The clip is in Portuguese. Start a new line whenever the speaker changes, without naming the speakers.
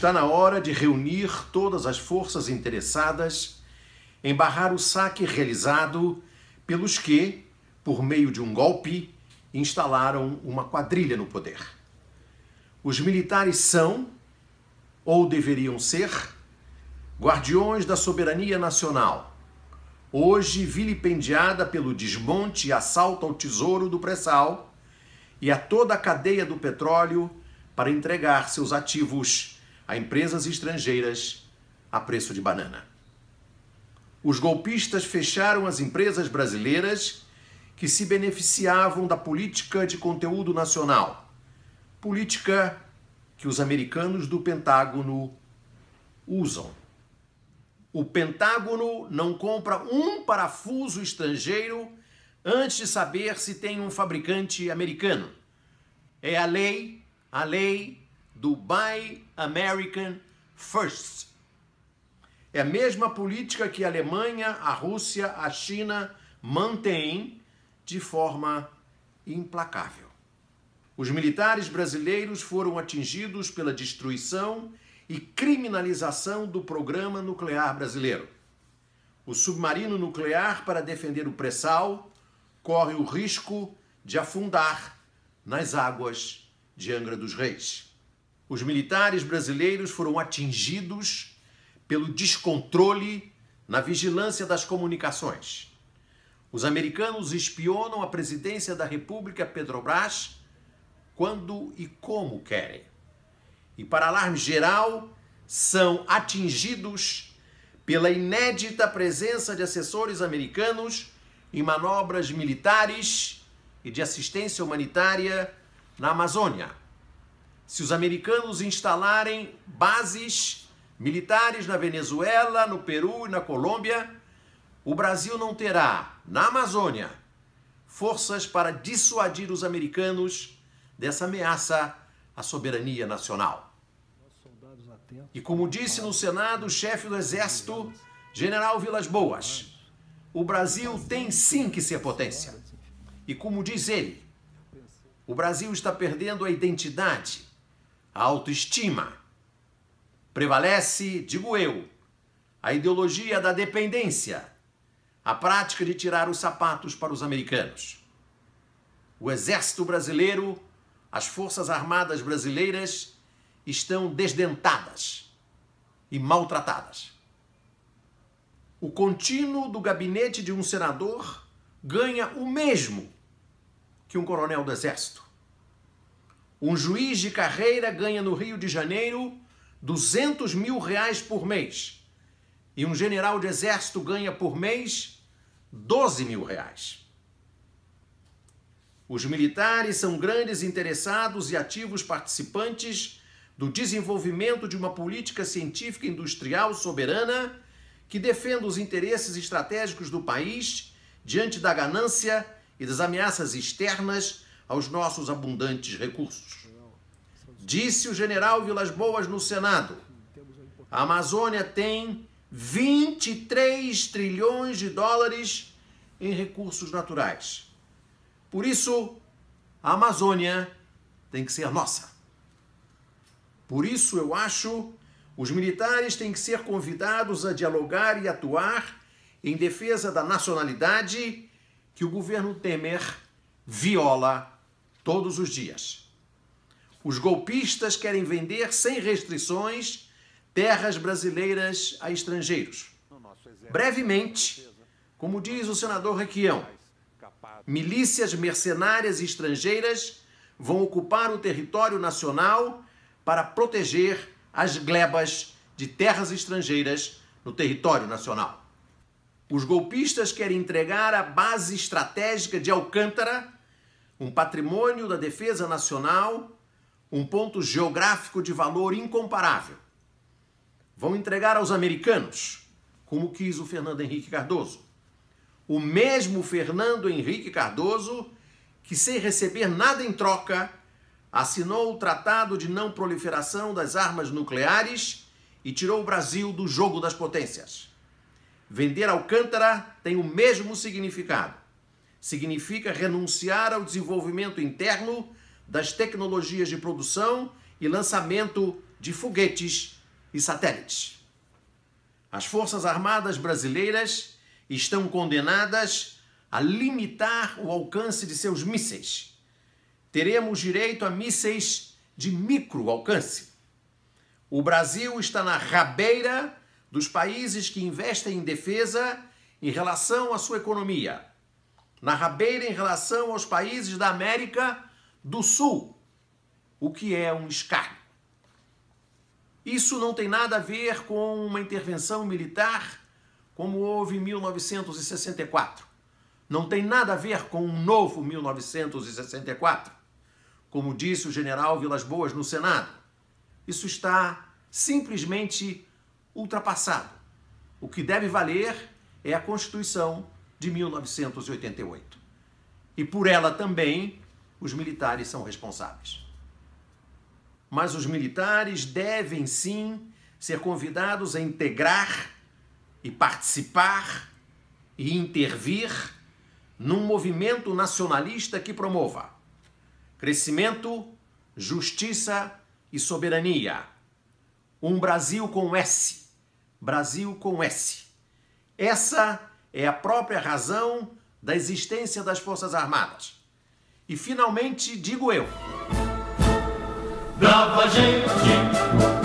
Está na hora de reunir todas as forças interessadas em barrar o saque realizado pelos que, por meio de um golpe, instalaram uma quadrilha no poder. Os militares são, ou deveriam ser, guardiões da soberania nacional, hoje vilipendiada pelo desmonte e assalto ao tesouro do pré-sal e a toda a cadeia do petróleo para entregar seus ativos a empresas estrangeiras a preço de banana. Os golpistas fecharam as empresas brasileiras que se beneficiavam da política de conteúdo nacional, política que os americanos do Pentágono usam. O Pentágono não compra um parafuso estrangeiro antes de saber se tem um fabricante americano. É a lei do Buy American First. É a mesma política que a Alemanha, a Rússia, a China mantêm de forma implacável. Os militares brasileiros foram atingidos pela destruição e criminalização do programa nuclear brasileiro. O submarino nuclear, para defender o pré-sal, corre o risco de afundar nas águas de Angra dos Reis. Os militares brasileiros foram atingidos pelo descontrole na vigilância das comunicações. Os americanos espionam a presidência da República Petrobras quando e como querem. E, para alarme geral, são atingidos pela inédita presença de assessores americanos em manobras militares e de assistência humanitária na Amazônia. Se os americanos instalarem bases militares na Venezuela, no Peru e na Colômbia, o Brasil não terá, na Amazônia, forças para dissuadir os americanos dessa ameaça à soberania nacional. E como disse no Senado o chefe do Exército, General Vilas Boas, o Brasil tem sim que ser potência. E como diz ele, o Brasil está perdendo a identidade, a autoestima. Prevalece, digo eu, a ideologia da dependência, a prática de tirar os sapatos para os americanos. O Exército brasileiro, as Forças Armadas brasileiras estão desdentadas e maltratadas. O contínuo do gabinete de um senador ganha o mesmo que um coronel do Exército. Um juiz de carreira ganha no Rio de Janeiro R$200 mil por mês. E um general de exército ganha por mês R$12 mil. Os militares são grandes interessados e ativos participantes do desenvolvimento de uma política científica e industrial soberana que defenda os interesses estratégicos do país diante da ganância e das ameaças externas aos nossos abundantes recursos. Disse o general Vilas Boas no Senado, a Amazônia tem 23 trilhões de dólares em recursos naturais. Por isso, a Amazônia tem que ser nossa. Por isso, eu acho, os militares têm que ser convidados a dialogar e atuar em defesa da nacionalidade que o governo Temer viola todos os dias. Os golpistas querem vender sem restrições terras brasileiras a estrangeiros. Brevemente, como diz o senador Requião, milícias mercenárias estrangeiras vão ocupar o território nacional para proteger as glebas de terras estrangeiras no território nacional. Os golpistas querem entregar a base estratégica de Alcântara, um patrimônio da defesa nacional, um ponto geográfico de valor incomparável. Vão entregar aos americanos, como quis o Fernando Henrique Cardoso. O mesmo Fernando Henrique Cardoso que, sem receber nada em troca, assinou o Tratado de Não Proliferação das Armas Nucleares e tirou o Brasil do jogo das potências. Vender Alcântara tem o mesmo significado. Significa renunciar ao desenvolvimento interno das tecnologias de produção e lançamento de foguetes e satélites. As Forças Armadas brasileiras estão condenadas a limitar o alcance de seus mísseis. Teremos direito a mísseis de micro alcance. O Brasil está na rabeira dos países que investem em defesa em relação à sua economia. Na rabeira em relação aos países da América do Sul, o que é um escárnio. Isso não tem nada a ver com uma intervenção militar como houve em 1964. Não tem nada a ver com um novo 1964, como disse o general Vilas Boas no Senado. Isso está simplesmente ultrapassado. O que deve valer é a Constituição de 1988. E por ela também os militares são responsáveis. Mas os militares devem sim ser convidados a integrar e participar e intervir num movimento nacionalista que promova crescimento, justiça e soberania. Um Brasil com S. Brasil com S. Essa é a própria razão da existência das Forças Armadas. E finalmente digo eu:
brava gente!